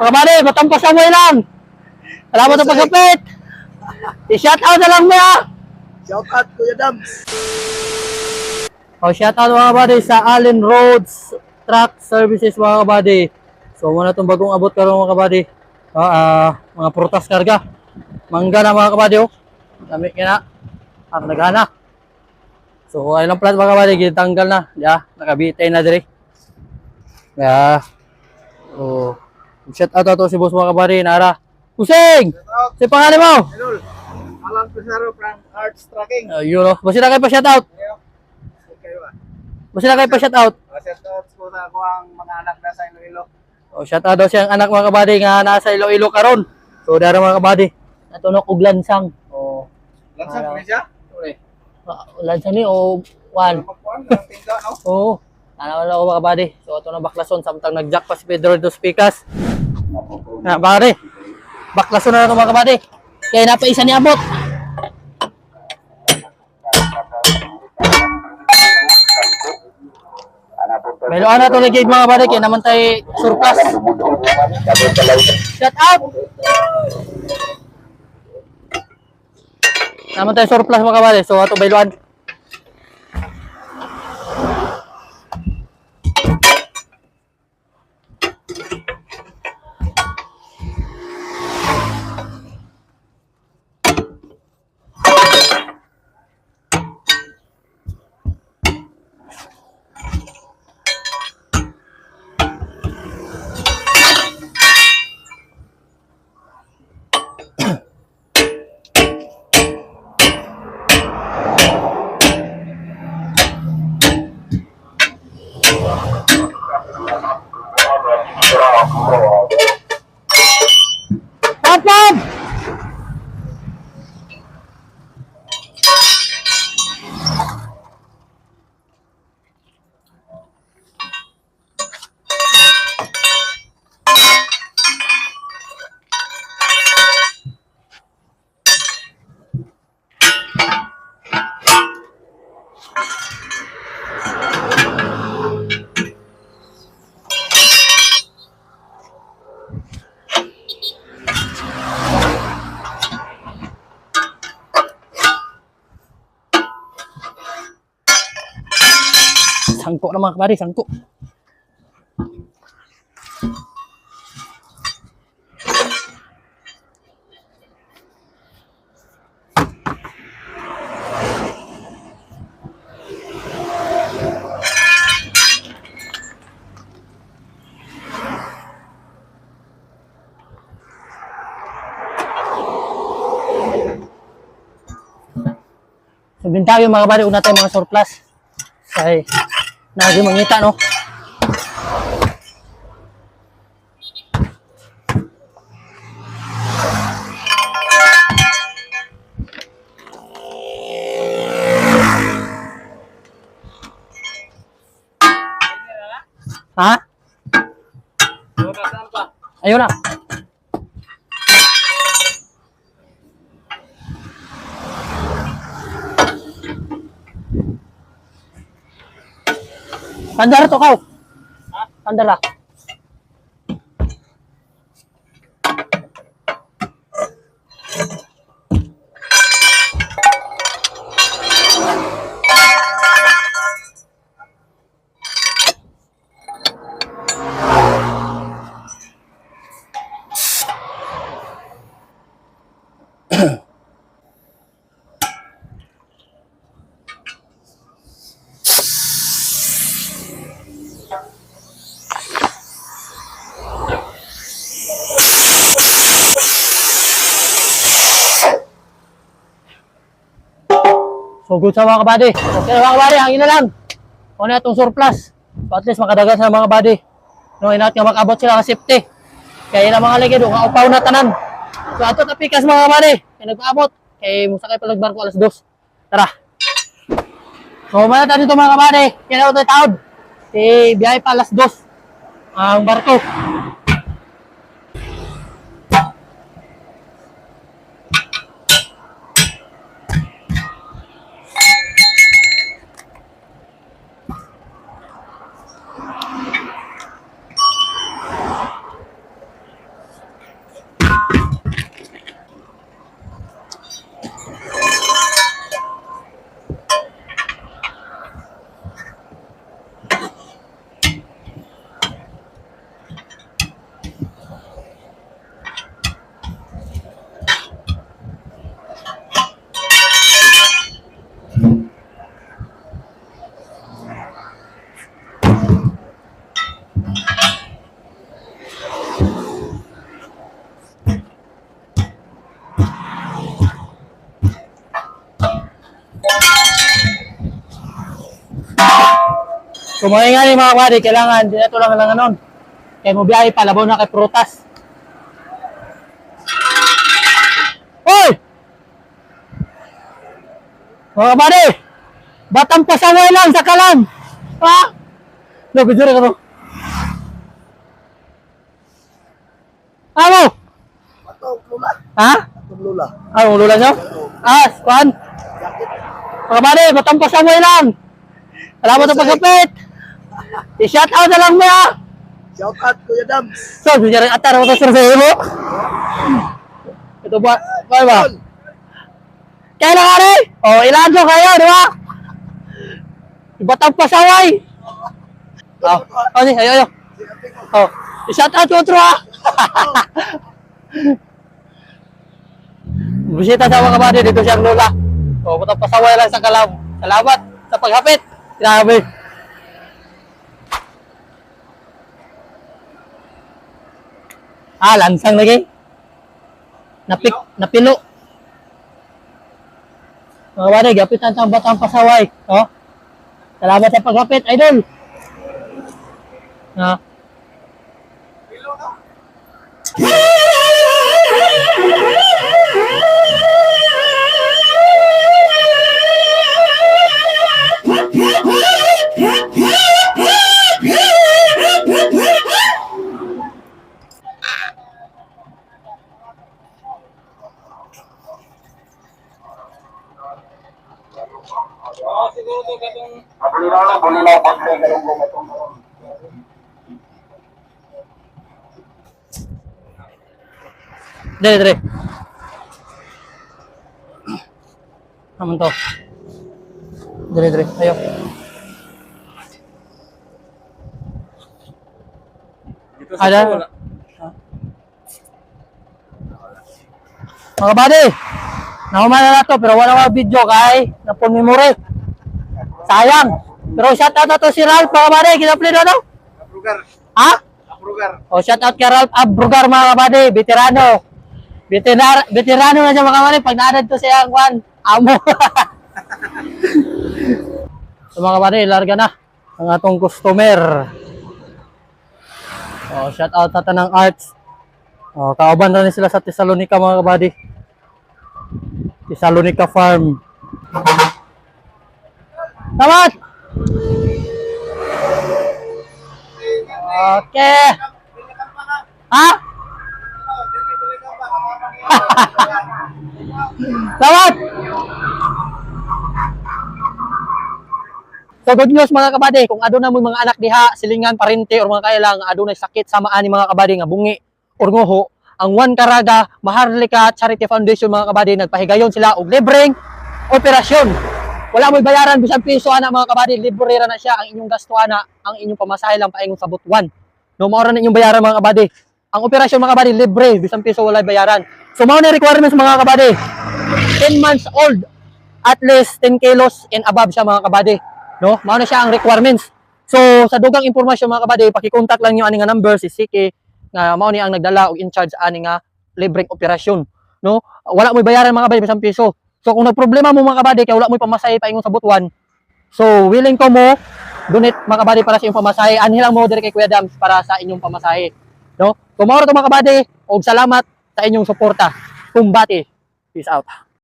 Mga buddy, matampas ang lang. Salamat sa pagkapit. I-shout out na lang mo ya. Shout out Kuya Dams. Shout out mga buddy sa Allen Roads Truck Services mga buddy. So muna itong bagong abot karon mga buddy. Mga prutas karga. Mangga na mga buddy. Dami kina. Ang nagana. So ay lang plat mga buddy, gitanggal na. Ya, nakabitay na dire. Ya. Oh. Shout out to si boss mga buddy, nara. Pusing! Si pangalan mo? Hello. Alan Pesaro from Arts Trucking. Yun o. Basta na kayo pa shout out. Okay ba? Basta na kayo pa shout out. Shout out po sa ako ang mga anak na sa Iloilo. Shout out daw siyang anak mga kabady nga nasa Iloilo karon. So dara mga kabady. Natunok og lansang. Lansang pa siya? Lansang ni o one. Tinda, no? Oo. Wala ko mga kabady. So ito na baklason samtang nagjack pa si Pedro dos Picas. Na pare. Baklason na ito mga kabady. Kaya napaisa ni abot. Melo ana to lagi mga kabady kaya naman tayo surplus. Shout out. Naman tayo surplus mga kabady. So ato bailuan. Pop! Sangko na mga kabady, sangko. So bintayo mga kabady, una tayo mga surplus. Ay, nagi mangita no. Ha? Ayun na. Pandara to kau. Pandara. So good sa mga kabady. Okay mga kabady, hangin na lang. Kung na itong surplus. So at least makadagan sa mga kabady. No, inat nga makabot sila ka safety. Kaya na mga lagi doon, upaw na tanan. So ato tapikas mga kabady. Kaya nagpaabot. Kaya musakay pa nagbarko alas 2. Tara. So malata dito mga kabady. Kaya na ito taod. Biyahe pa alas 2. Ang barko. mga nga ni mga kabady, kailangan, di na ito lang nun. Kaya mo biyahe pa, labaw na kay prutas. Hoy! Mga kabady, batang pasaway lang sa kalam. Ha? Nabidura ka no? Ano? Matog lula. Ha? Matog lula. Ano, lula nyo? Ah, kuhan? Mga kabady, batang pasaway lang. Salamat sa pagkapit. I-shout out na lang mo ya. Shout out Kuya Dams. So, bigyan rin atar ako sa mo. Ito ba? Kaya ba? Kaya lang ari? O, ilan so kayo, di ba? Batang pasaway. Oh, ni, ayo. Oh, i-shout out ko otro ha. Bisita sa mga kabady dito siyang lola. O, batang pasaway lang sa kalam. Salamat sa paghapit. Grabe. Ah, lansang lagi. Napilo. Mga kabady, gapitan sa batang pasaway. Oh. Salamat sa paghapit, idol. Ha? Dire. Naman to. Dire. Ayo. Ada. Mga kabady, nahuman na to pero wala video kay napon memory. Sayang. Pero shout out na to si Ralph mga kabady, kinapli na to. Abrugar. Ha? Abrugar. O shout out kay Ralph Abrugar mga kabady, veterano. Veterano na siya mga kabady pag naadad to siya ang kwan, amo. So mga kabady, larga na ang atong customer. O shout out na tanang arts. O kauban na rin sila sa Thessalonica mga kabady. Thessalonica Farm. Salamat! Okay. Ha? Salamat! So good news mga kabady, kung aduna mo mga anak diha, silingan, parente or mga kailang adunay sakit samaan ni mga kabady nga bungi or nguho, ang One Caraga Maharlika Charity Foundation mga kabady nagpahigayon sila og libreng operasyon. Wala mo'y bayaran bisan piso ana mga kabady, libre ra na siya, ang inyong gasto ana, ang inyong pamasahe lang paingon sa butuan. No mao ra na inyong bayaran mga kabady. Ang operasyon mga kabady libre, bisan piso wala bayaran. So mao na requirements mga kabady. 10 months old, at least 10 kilos and above siya mga kabady. No? Mao na siya ang requirements. So sa dugang impormasyon mga kabady, paki-contact lang niyo ani nga number si Siki nga mao ni ang nagdala og in charge ani nga libreng operasyon. No? Wala mo'y bayaran mga kabady bisan piso. So kung nagproblema mo mga kabady kay wala mo'y pamasahe paingon sa butuan, so willing ko mo donate mga kabady para sa inyong pamasahe. Anhi lang mo dire kay Kuya Dams para sa inyong pamasahe. No? So mao ra to mga kabady og salamat sa inyong suporta. Kumbati. Peace out.